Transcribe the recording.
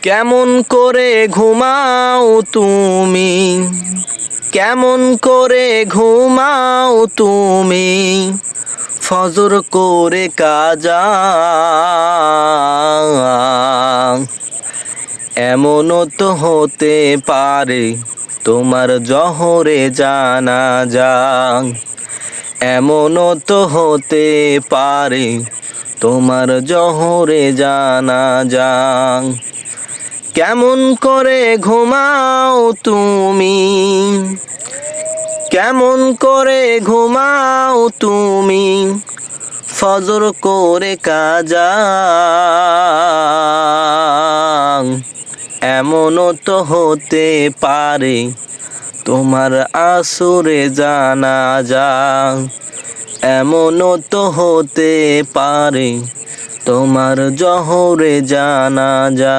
কেমন করে ঘুমাও তুমি, কেমন করে ঘুমাও তুমি, ফজর করে কাজা। এমনও তো হতে পারে তোমার জহরে জানাজা, এমনও তো হতে পারে তোমার জহরে জানাজা। কেমন করে ঘুমাও তুমি, কেমন করে ঘুমাও তুমি, ফজর করে কাজা। এমনও তো হতে পারে তোমার আসরে জানাজা, এমনও তো হতে পারে তোমার জহরে জানাজা।